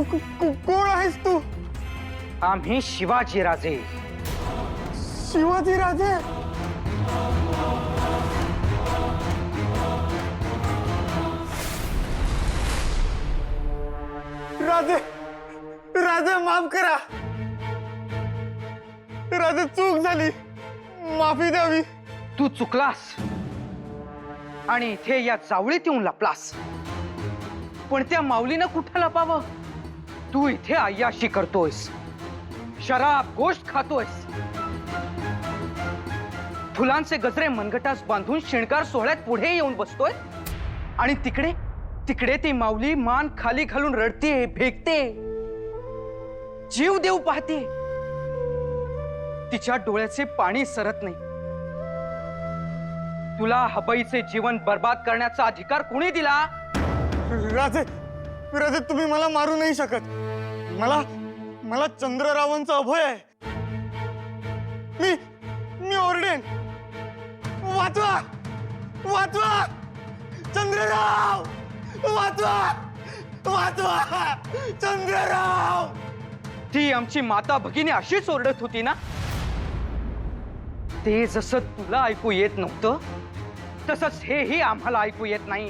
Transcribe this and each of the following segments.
कोण आहेस तू? आम्ही शिवाजी राजे. शिवाजी राजे? राजे, राजे माफ करा. राजे चूक झाली, माफी द्यावी. तू चुकलास आणि इथे या जावळीत येऊन लपलास. पण त्या माऊलीनं कुठं लपावं? तू इथे अय्याशी करतोयस, शराब गोष्ट खातोयस, फुलांचे गजरे मनगटास बांधून शिणगार सोहळ्यात पुढे येऊन बसतोय. आणि तिकडे तिकडे ती माऊली मान खाली घालून रडते, भेकते, जीव देऊ पाहते. तिच्या डोळ्याचे पाणी सरत नाही. तुला हबईचे जीवन बर्बाद करण्याचा अधिकार कोणी दिला? राजे, राजे तुम्ही मला मारू नाही शकत. मला चंद्ररावांचा अभय आहे. मी ओरडेन. वाचवा, वाचवा, चंद्रराव, वाचवा, वाचवा, चंद्रराव. ती आमची माता भगिनी अशीच ओरडत होती ना? ते जसं तुला ऐकू येत नव्हतं तसंच हेही आम्हाला ऐकू येत नाही.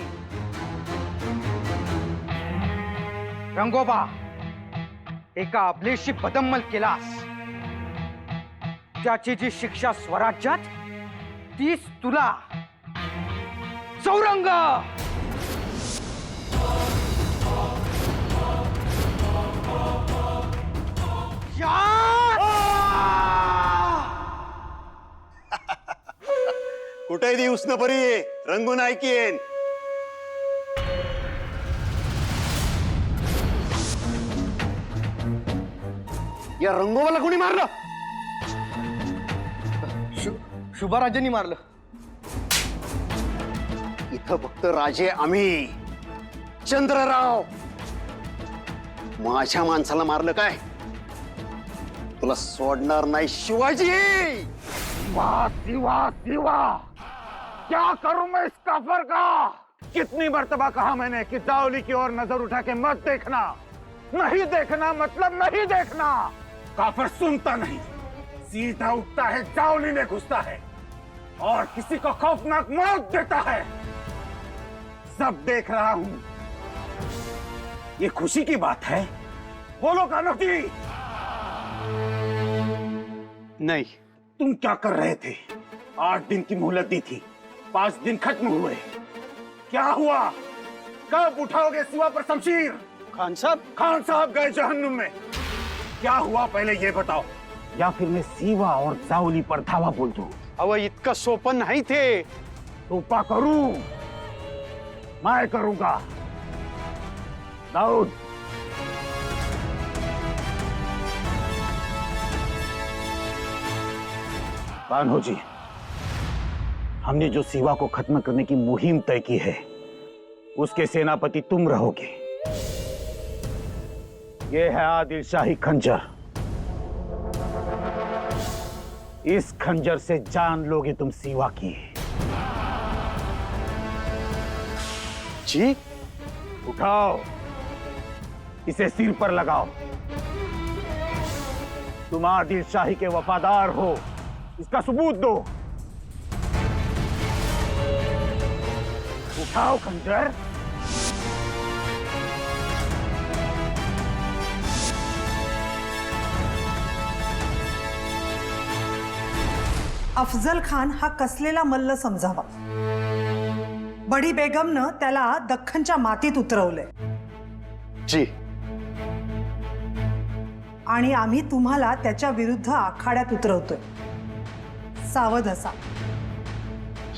रंगोबा, एका अबलेशी बदम्मल केलास. त्याची जी शिक्षा स्वराज्यात, तीच तुला. चौरंग! कुठे दी उष्ण परी रंगून ऐकेन. या रंगोबाला कोणी मारलं? शुभाराजांनी मारलं. इथं फक्त राजे आम्ही, चंद्रराव. माझ्या माणसाला मारलं काय? तुला सोडणार नाही शिवाजी. वाह शिवा शिवा, क्या करूं मैं इस काफर का? कितनी मर्तबा कहा मैंने कि जावली की ओर नजर उठा के मत देखना. नहीं देखना मतलब नहीं देखना. काफर सुनता नहीं, सीधा उठता है, जावली में घुसता है और किसी को खौफनाक मौत देता है. सब देख रहा हूं. ये खुशी की बात है? बोलो कान्होजी. नहीं. तुम क्या कर रहे थे? 8 दिन की मोहलत दी थी, 5 दिन खत्म हुए. क्या हुआ? कब उठाओगे सिवा पर शमशीर? खान साहब गए जहन्नुम में. क्या हुआ पहले ये बताओ, या फिर मैं सीवा और जावली पर धावा बोल दूं? अव इतकं सोपं नाही थे. सोपा करूं? मैं करूंगा. दाऊद, कान्हो जी, हमने जो सीवा को खत्म करने की मुहिम तय की है, उसके सेनापति तुम रहोगे. ये है आदिल शाही खंजर. इस खंजर से जान लोगे तुम सीवा की. जी, उठाओ, इसे सिर पर लगाओ. तुम आदिल शाही के वफादार हो, इसका सबूत दो. उठाओ खंजर. अफजल खान हा कसलेला मल्ल समजावा. बडी बेगमनं त्याला दख्खनच्या मातीत उतरवलंय. जी. आणि आम्ही तुम्हाला त्याच्या विरुद्ध आखाड्यात उतरवतोय. सावध असा.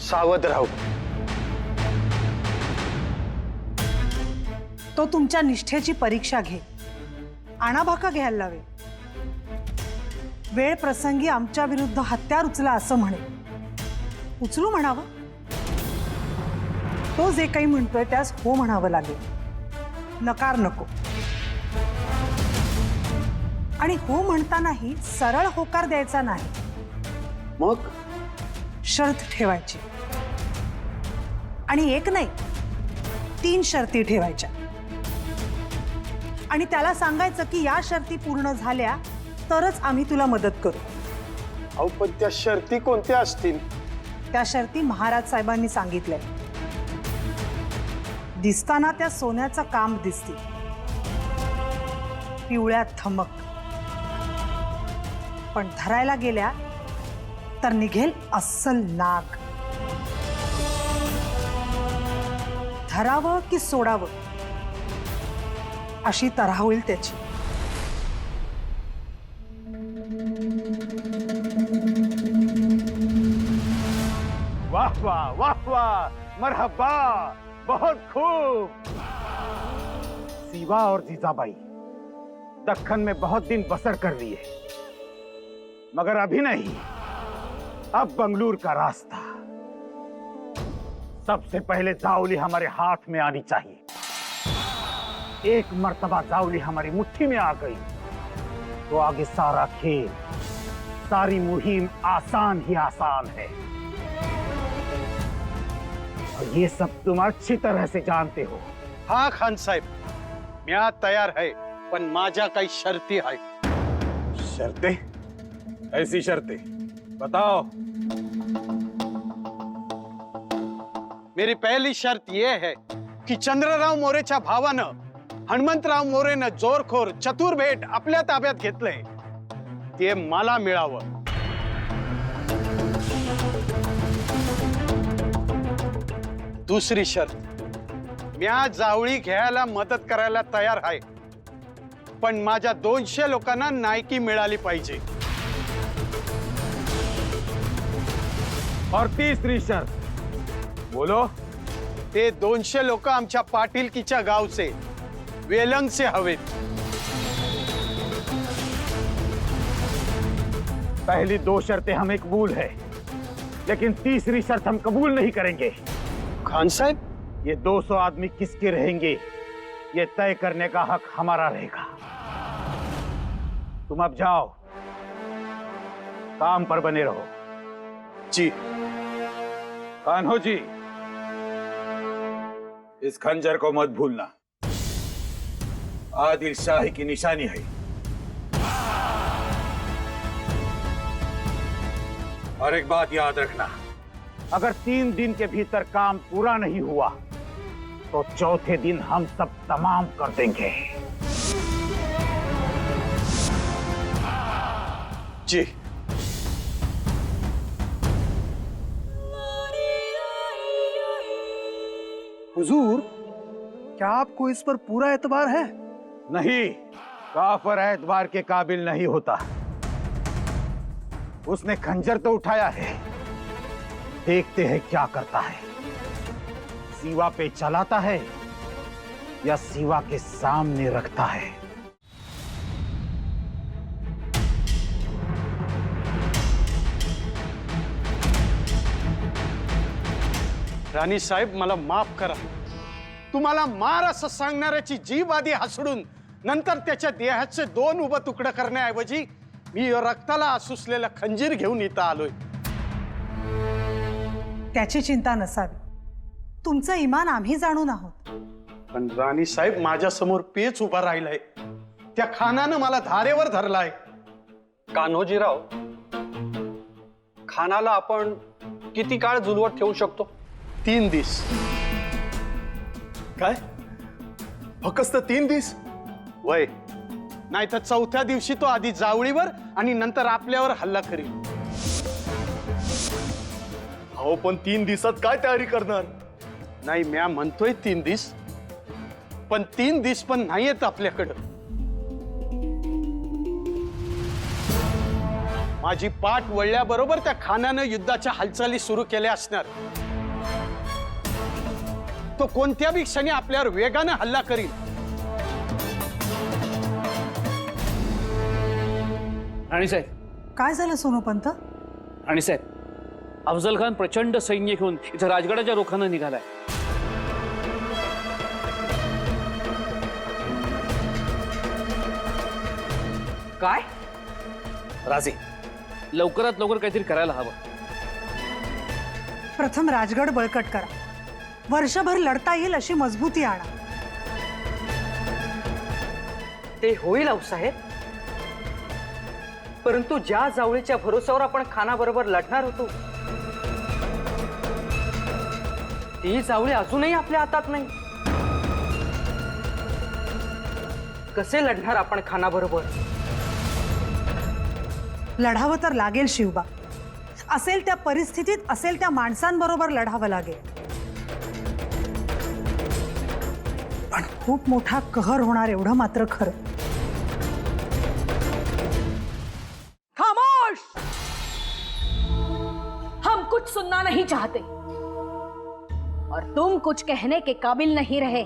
सावध राहू. तो तुमच्या निष्ठेची परीक्षा घे. आणाभाका घ्यायला लावे. वेळ प्रसंगी आमच्या विरुद्ध हत्यार उचला असं म्हणे. उचलू म्हणावं. तो जे काही म्हणतोय त्यास हो म्हणावं लागेल. नकार नको. आणि हो म्हणतानाही सरळ होकार द्यायचा नाही. मग शर्त ठेवायची. आणि एक नाही, 3 शर्ती ठेवायच्या. आणि त्याला सांगायचं की या शर्ती पूर्ण झाल्या तरच आम्ही तुला मदत करू. अहो पण त्या शर्ती कोणत्या असतील? त्या शर्ती महाराज साहेबांनी सांगितलंय. दिसताना त्या सोन्याचं काम दिसतील, पिवळ्या धमक, पण धरायला गेल्या तर निघेल अस्सल नाग. धरावं की सोडावं अशी तऱ्हा होईल त्याची. वाह वाह वाह वाह, मरहबा, बहुत खूब। सीवा और जीजाबाई दक्कन में बहुत दिन बसर कर लिए, मगर अभी नहीं, अब बंगलूर का रास्ता। सबसे पहले जावली हमारे हाथ में आनी चाहिए। एक मर्तबा जावली हमारी मुट्ठी में आ गई तो आगे सारा खेल, सारी मुहिम आसान ही आसान है। और ये सब तुम अच्छी तरह से जानते हो। हाँ खान साहेब, म्या तयार है, पण माझ्या काही शर्ती आहे। शर्तें? ऐसी शर्तें बताओ। मेरी पहली शर्त यह है कि चंद्रराव मोरेच्या भावानं हनुमंतराव मोरेनं जोरखोर चतुर भेट आपल्या ताब्यात घेतलंय, ते मला मिळावं। दुसरी शर्त, म्या जावळी घ्यायला मदत करायला तयार आहे, पण माझ्या 200 लोकांना नायकी मिळाली पाहिजे। और तीसरी शर्त बोलो। ते 200 लोक आमच्या पाटीलकीच्या गावचे, वेलंगचे हवेत। पहली 2 शर्तें हमें कबूल है, लेकिन तीसरी शर्त हम कबूल नहीं करेंगे। खान साहब, ये 200 आदमी किसके रहेंगे, ये तय करने का हक हमारा रहेगा। तुम अब जाओ, काम पर बने रहो। जी। कान्हो जी, इस खंजर को मत भूलना, आदिल शाही की निशानी है। और एक बात याद रखना, अगर 3 दिन के भीतर काम पूरा नहीं हुआ तो चौथे दिन हम सब तमाम कर देंगे। जी। हुजूर, क्या आपको इस पर पूरा एतबार है? नहीं, काफर एतबार के काबिल नहीं होता। उसने खंजर तो उठाया है, देखते हैं क्या करता है। सीवा पे चलाता है या सीवा के सामने रखता है। राणी साहेब, मला माफ करा। तुम्हाला मार असं सांगणाऱ्याची जीभ आधी हसडून नंतर त्याच्या देहाचे 2 उभं तुकडं करण्याऐवजी मी रक्ताला आसुसलेलं खंजीर घेऊन इथं आलोय। त्याची चिंता नसावी, तुमचं इमान आम्ही जाणून आहोत। पण राणी साहेब, माझ्या समोर पेच उभा राहिलाय, त्या खानानं मला धारेवर धरलाय। कान्होजीराव, खानाला आपण किती काळ झुलवत ठेवू शकतो? 3 दिवस। काय? फक्त 3 दिवस? वय, नाही तर 4थ्या दिवशी तो आधी जावळीवर आणि नंतर आपल्यावर हल्ला करील। अहो पण 3 दिवसात काय तयारी करणार? नाही, म्या म्हणतोय 3 दिवस, पण 3 दिवस पण नाहीयेत आपल्याकडं। माझी पाठ वळल्याबरोबर त्या खानानं युद्धाच्या हालचाली सुरू केल्या असणार। तो कोणत्या बी क्षणी आपल्यावर वेगानं हल्ला करील। राणीसाहेब, काय झालं सोनोपंत? राणीसाहेब, अफजल खान प्रचंड सैन्य घेऊन इथं राजगडाच्या रोखानं निघालाय। काय? राजे, लवकरात लवकर काहीतरी करायला हवं। प्रथम राजगड बळकट करा, वर्षभर लढता येईल अशी मजबूती आणा। ते होईल आऊसाहेब, परंतु ज्या जावळीच्या भरोश्यावर आपण खानाबरोबर लढणार होतो ती जावळी अजूनही आपल्या हातात नाही. कसे लढणार आपण खानाबरोबर? लढावं तर लागेल शिवबा. असेल त्या परिस्थितीत, असेल त्या माणसांबरोबर लढावं लागेल. पण खूप मोठा कहर होणार एवढं मात्र खरं. खामोश! हम कुछ सुनना नहीं चाहते और तुम कुछ कहने के काबिल नहीं रहे.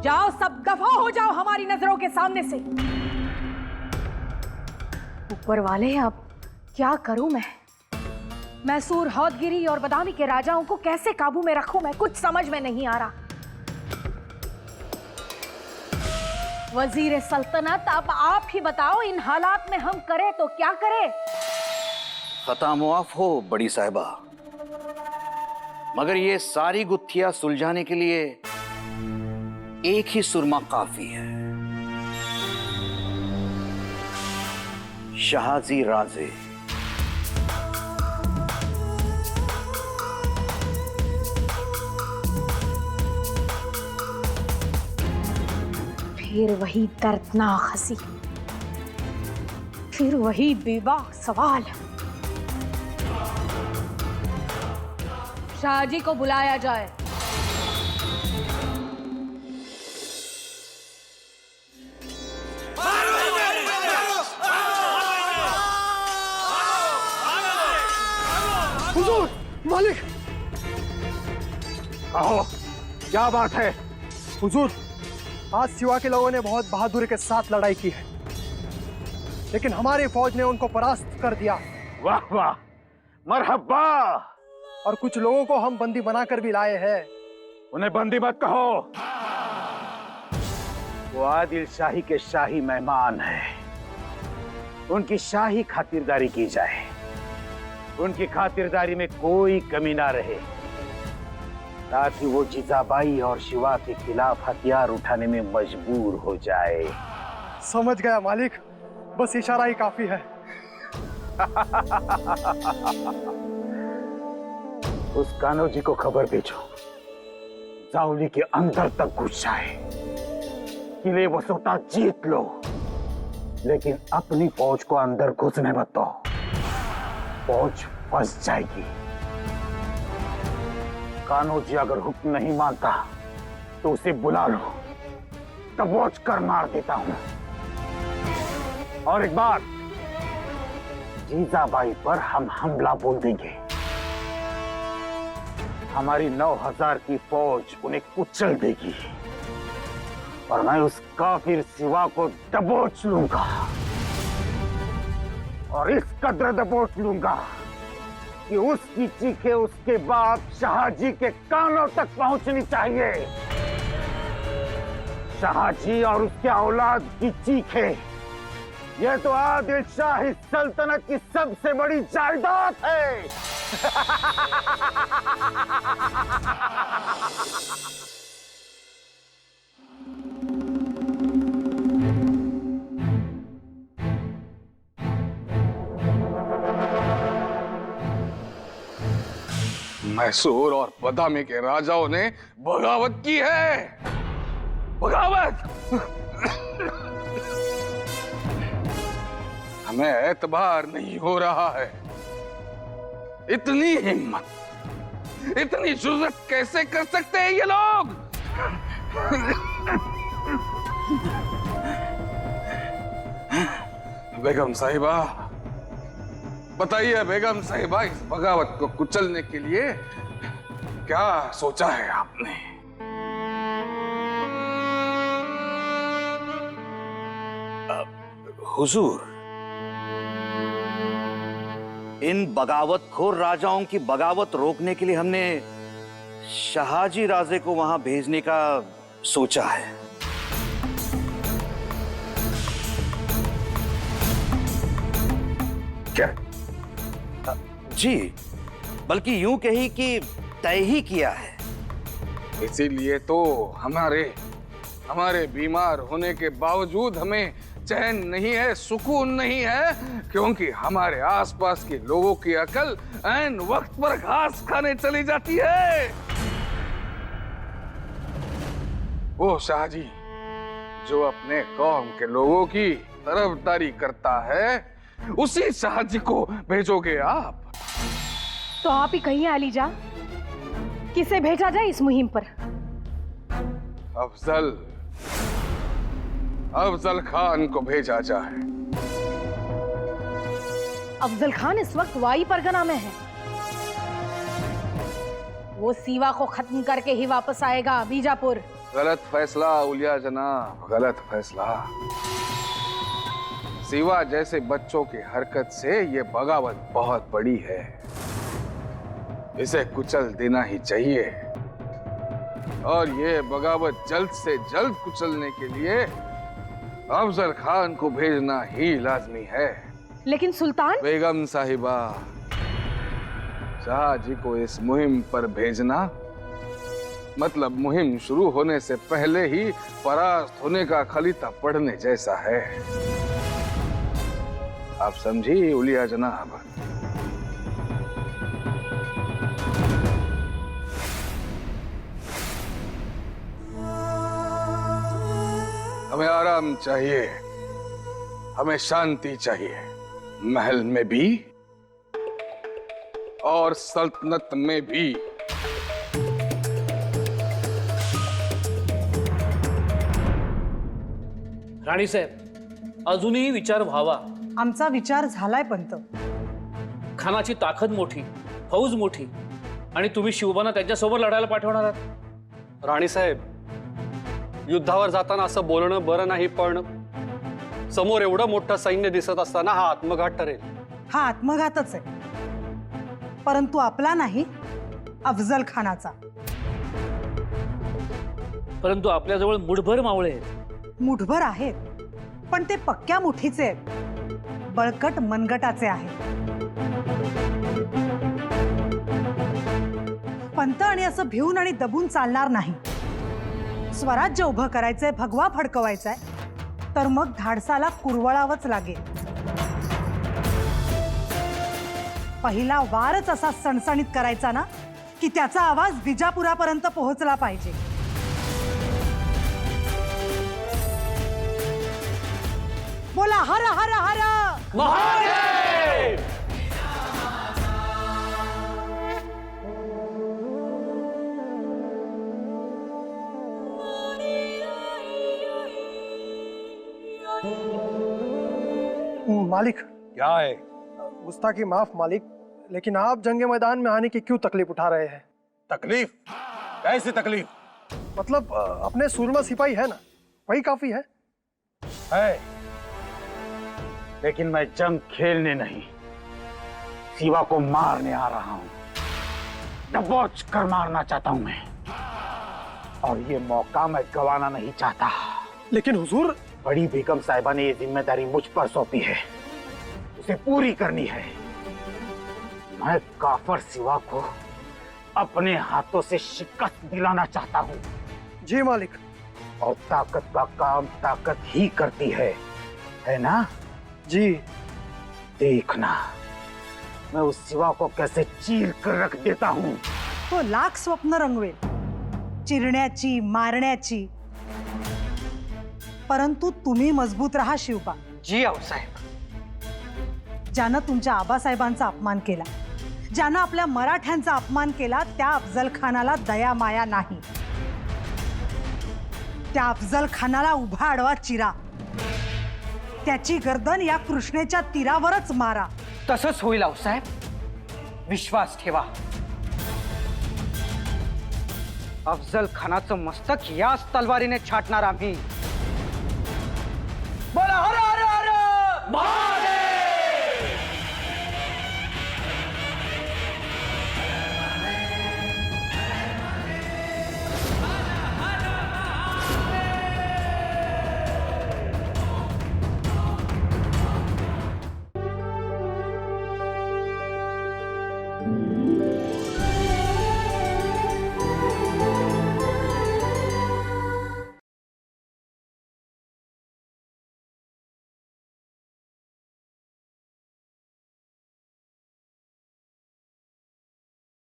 जाओ, सब दफा हो जाओ हमारी नजरों के सामने से. ऊपर वाले, अब क्या करूं मैं? मैसूर, हौदगिरी और बदामी के राजाओं को कैसे काबू में रखूं मैं, कुछ समझ में नहीं आ रहा. वजीर सल्तनत, अब आप ही बताओ, इन हालात में हम करें तो क्या करें? खता मुआफ हो बड़ी साहिबा, मगर ये सारी गुत्थियां सुलझाने के लिए एक ही सुरमा काफी है. शहाजी राजे. फिर वही दर्दनाक हंसी, फिर वही बेबाक सवाल. शाहजी को बुलाया जाए. हुजूर, मालिक, कहो, क्या बात है? हुजूर, आज सिवा के लोगों ने बहुत बहादुरी के साथ लड़ाई की है, लेकिन हमारी फौज ने उनको परास्त कर दिया. वाह वाह, मरहबा. और कुछ लोगों को हम बंदी बनाकर भी लाए हैं. उन्हें बंदी मत कहो, वो आदिल शाही के शाही मेहमान हैं. उनकी शाही खातिरदारी की जाए, उनकी खातिरदारी में कोई कमी ना रहे, ताकि वो जिजाबाई और शिवा के खिलाफ हथियार उठाने में मजबूर हो जाए. समझ गया मालिक, बस इशारा ही काफी है. उस कान्होजी को खबर भेजो, जावली के अंदर तक घुस जाए, किले वसोता जीत लो, लेकिन अपनी फौज को अंदर घुसने मत दो. फौज फंस जाएगी. कान्होजी अगर हुक्म नहीं मानता तो उसे बुला लो, दबोच कर मार देता हूं. और एक बात, जीजाबाई पर हम हमला बोल देंगे. हमारी 9000 की फौज उन्हें कुचल देगी और मैं उस काफिर सिवा को दबोच लूंगा, और इस कदर दबोच लूंगा कि उसकी चीखें उसके बाप शाहजी के कानों तक पहुंचनी चाहिए. शाहजी और उसके औलाद की चीखें, यह तो आदिल शाही सल्तनत की सबसे बड़ी जायदाद है. मैसूर और बदामी के राजाओं ने बगावत की है. बगावत. हमें एतबार नहीं हो रहा है. इतनी हिम्मत, इतनी जुर्रत कैसे कर सकते हैं ये लोग? बेगम साहिबा, बताइए बेगम साहिबा, इस बगावत को कुचलने के लिए क्या सोचा है आपने? हुजूर, इन बगावतखोर राजाओं की बगावत रोकने के लिए हमने शहाजी राजे को वहां भेजने का सोचा है. क्या? जी, बल्कि यूं कही कि तय ही किया है. इसीलिए तो हमारे हमारे बीमार होने के बावजूद हमें चैन नहीं है, सुकून नहीं है, क्योंकि हमारे आसपास के लोगों की अकल ऐन वक्त पर घास खाने चली जाती है। वो शाहजी जो अपने कौम के लोगों की तरफदारी करता है, उसी शाहजी को भेजोगे आप? तो आप ही कहिए अलीजा, किसे भेजा जाए इस मुहिम पर? अफजल खान को भेजा जाए। अफजल खान इस वक्त वाई परगना में है। वो सीवा को खत्म करके ही वापस आएगा बीजापुर। गलत फैसला उलिया जनाब, गलत फैसला। सीवा जैसे बच्चों की हरकत से ये बगावत बहुत बड़ी है, इसे कुचल देना ही चाहिए। और ये बगावत जल्द से जल्द कुचलने के लिए अफजल खान को भेजना ही लाजमी है। लेकिन सुल्तान? बेगम साहिबा, शाहजी को इस मुहिम पर भेजना मतलब मुहिम शुरू होने से पहले ही परास्त होने का खलीता पढ़ने जैसा है। आप समझी उलिया जनाब? हमें आराम चाहिए, हमें शांति चाहिए, महल में भी और सल्तनत में भी। राणीसाहेब, अजूनही विचार व्हावा. आमचा विचार झालाय पंत. खानाची ताकद मोठी, फौज मोठी, आणि तुम्ही शिवबांना त्यांच्यासोबत लढायला पाठवणार आहात. राणीसाहेब, युद्धावर जाताना असं बोलणं बरं नाही, पण समोर एवढं मोठं सैन्य दिसत असताना हा आत्मघात ठरेल. हा आत्मघातच आहे, परंतु आपला नाही, अफजल खानाचा. परंतु आपल्याजवळ मुठभर मावळे आहेत. मुठभर आहेत, पण ते पक्क्या मुठीचे आहेत, बळकट मनगटाचे आहेत. पंत आणि असं भिवून आणि दबून चालणार नाही. स्वराज्य उभं करायचंय, भगवा फडकवायचाय, तर मग धाडसाला कुरवळावंच लागेल. पहिला वारच असा सणसणीत करायचा ना, की त्याचा आवाज बिजापुरापर्यंत पोहोचला पाहिजे. बोला हर हर हर महादेव! मालिक, क्या है? गुस्ताखी माफ मालिक, लेकिन आप जंगे मैदान में आने की क्यों तकलीफ उठा रहे हैं? तकलीफ? कैसी तकलीफ? मतलब अपने सूरमा सिपाही है ना, वही काफी है. लेकिन मैं जंग खेलने नहीं, शिवा को मारने आ रहा हूं. दबोच कर मारना चाहता हूं मैं, और ये मौका मैं गंवाना नहीं चाहता. लेकिन हुजूर, बड़ी बेगम साहिबा ने ये जिम्मेदारी मुझ पर सौंपी है, उसे पूरी करनी है. मैं काफर शिवा को अपने हाथों से शिकस्त दिलाना चाहता हूं. जी मालिक. और ताकत का काम ताकत ही करती है ना? जी. देखना मैं उस शिवा को कैसे चीर कर रख देता हूं. तो लाख स्वप्न रंगवेल, चिरण्याची, मारण्याची. परंतु तुम्ही मजबूत राहा शिवबा. जी आऊसाहेब. ज्यानं तुमच्या आबासाहेबांचा अपमान केला, ज्यानं आपल्या मराठ्यांचा अपमान केला, त्या अफजल खानाला दया माया नाही. त्या अफजल खानाला उभा आडवा चिरा, त्याची गर्दन या कृष्णेच्या तीरावरच मारा. तसंच होईल आऊसाहेब, विश्वास ठेवा. अफजल खानाचं मस्तक याच तलवारीने छाटणार आम्ही.